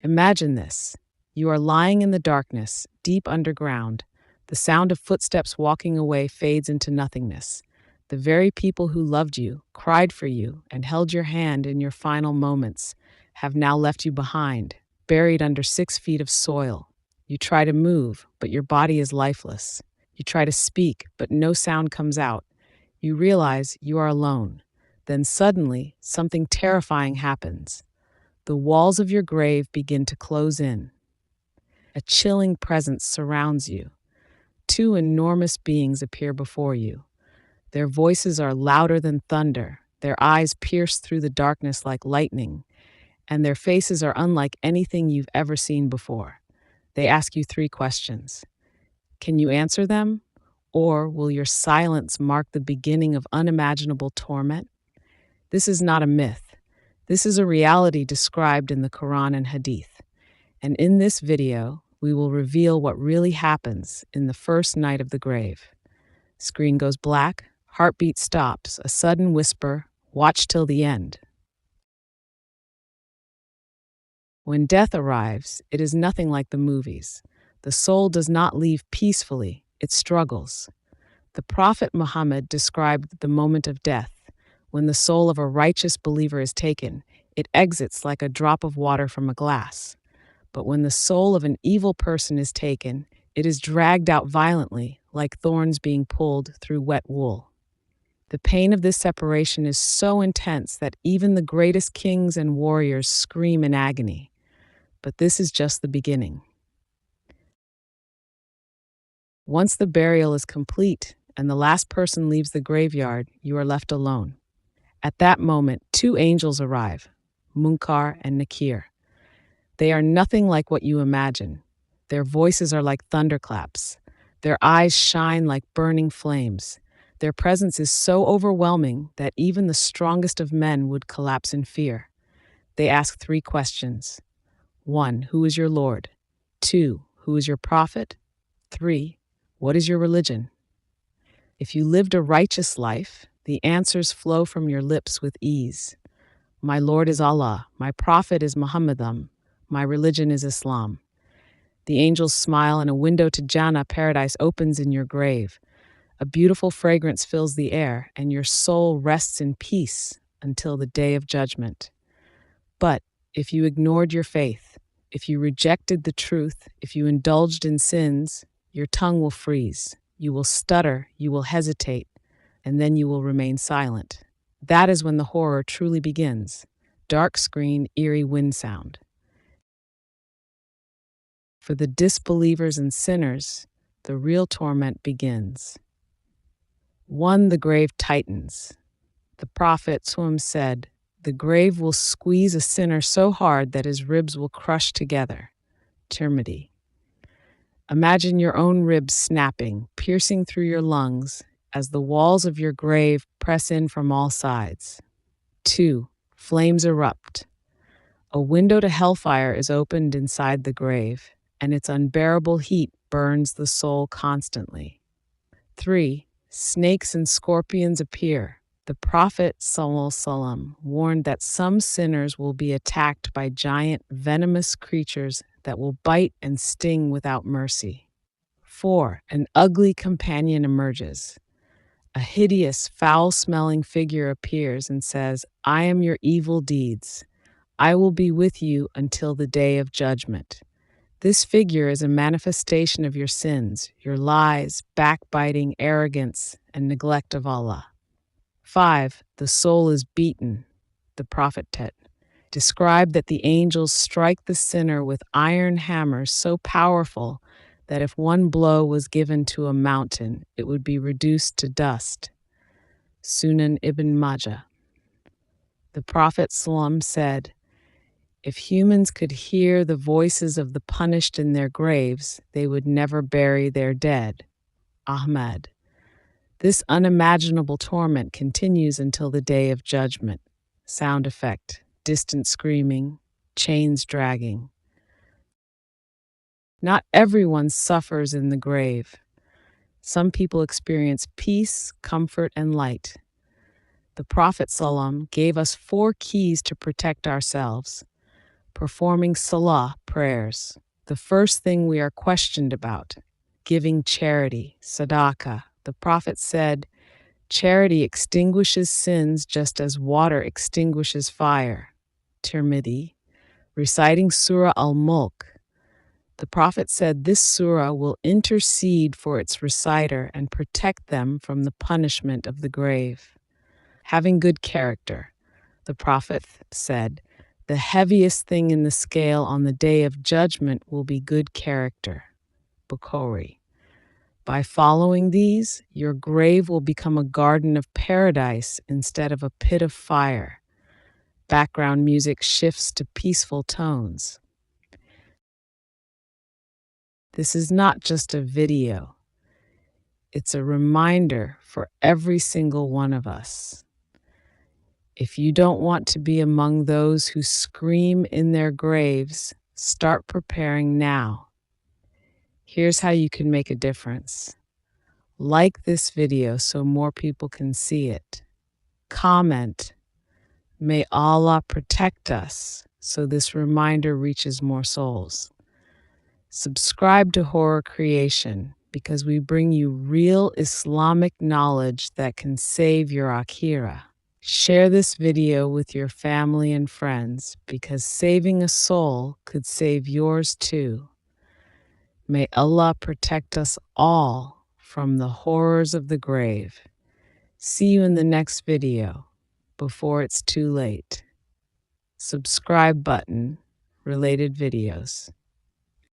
Imagine this. You are lying in the darkness, deep underground. The sound of footsteps walking away fades into nothingness. The very people who loved you, cried for you, and held your hand in your final moments have now left you behind, buried under 6 feet of soil. You try to move, but your body is lifeless. You try to speak, but no sound comes out. You realize you are alone. Then suddenly, something terrifying happens. The walls of your grave begin to close in. A chilling presence surrounds you. Two enormous beings appear before you. Their voices are louder than thunder. Their eyes pierce through the darkness like lightning, and their faces are unlike anything you've ever seen before. They ask you 3 questions. Can you answer them? Or will your silence mark the beginning of unimaginable torment? This is not a myth. This is a reality described in the Quran and Hadith. And in this video, we will reveal what really happens in the first night of the grave. Screen goes black, heartbeat stops, a sudden whisper, "Watch till the end." When death arrives, it is nothing like the movies. The soul does not leave peacefully, it struggles. The Prophet Muhammad described the moment of death. When the soul of a righteous believer is taken, it exits like a drop of water from a glass. But when the soul of an evil person is taken, it is dragged out violently, like thorns being pulled through wet wool. The pain of this separation is so intense that even the greatest kings and warriors scream in agony. But this is just the beginning. Once the burial is complete and the last person leaves the graveyard, you are left alone. At that moment, 2 angels arrive, Munkar and Nakir. They are nothing like what you imagine. Their voices are like thunderclaps. Their eyes shine like burning flames. Their presence is so overwhelming that even the strongest of men would collapse in fear. They ask 3 questions. 1. Who is your Lord? 2. Who is your prophet? 3. What is your religion? If you lived a righteous life, the answers flow from your lips with ease. My Lord is Allah, my prophet is Muhammadam, my religion is Islam. The angels smile and a window to Jannah, paradise, opens in your grave. A beautiful fragrance fills the air and your soul rests in peace until the day of judgment. But if you ignored your faith, if you rejected the truth, if you indulged in sins, your tongue will freeze. You will stutter, you will hesitate, and then you will remain silent. That is when the horror truly begins. Dark screen, eerie wind sound. For the disbelievers and sinners, the real torment begins. 1. The grave tightens. The Prophet said, "The grave will squeeze a sinner so hard that his ribs will crush together." Tirmidhi. Imagine your own ribs snapping, piercing through your lungs as the walls of your grave press in from all sides. 2. Flames erupt. A window to hellfire is opened inside the grave, and its unbearable heat burns the soul constantly. 3. Snakes and scorpions appear. The Prophet ﷺ warned that some sinners will be attacked by giant, venomous creatures that will bite and sting without mercy. 4. An ugly companion emerges. A hideous, foul-smelling figure appears and says, "I am your evil deeds. I will be with you until the day of judgment." This figure is a manifestation of your sins, your lies, backbiting, arrogance, and neglect of Allah. 5. The soul is beaten. The Prophet described that the angels strike the sinner with iron hammers so powerful that if one blow was given to a mountain, it would be reduced to dust. Sunan Ibn Majah. The Prophet said, "If humans could hear the voices of the punished in their graves, they would never bury their dead." Ahmad. This unimaginable torment continues until the day of judgment. Sound effect, distant screaming, chains dragging. Not everyone suffers in the grave. Some people experience peace, comfort, and light. The Prophet ﷺ gave us 4 keys to protect ourselves. performing salah prayers. The first thing we are questioned about, giving charity, sadaqah. The Prophet said, charity extinguishes sins just as water extinguishes fire. Tirmidhi. Reciting Surah Al-Mulk. The Prophet said this surah will intercede for its reciter and protect them from the punishment of the grave. Having good character. The Prophet said, the heaviest thing in the scale on the day of judgment will be good character. Bukhari. By following these, your grave will become a garden of paradise instead of a pit of fire. Background music shifts to peaceful tones. This is not just a video. It's a reminder for every single one of us. If you don't want to be among those who scream in their graves, start preparing now. Here's how you can make a difference. Like this video so more people can see it. Comment, may Allah protect us, so this reminder reaches more souls. Subscribe to Horror Creation because we bring you real Islamic knowledge that can save your Akhirah. Share this video with your family and friends because saving a soul could save yours too. May Allah protect us all from the horrors of the grave. See you in the next video before it's too late. Subscribe button, related videos.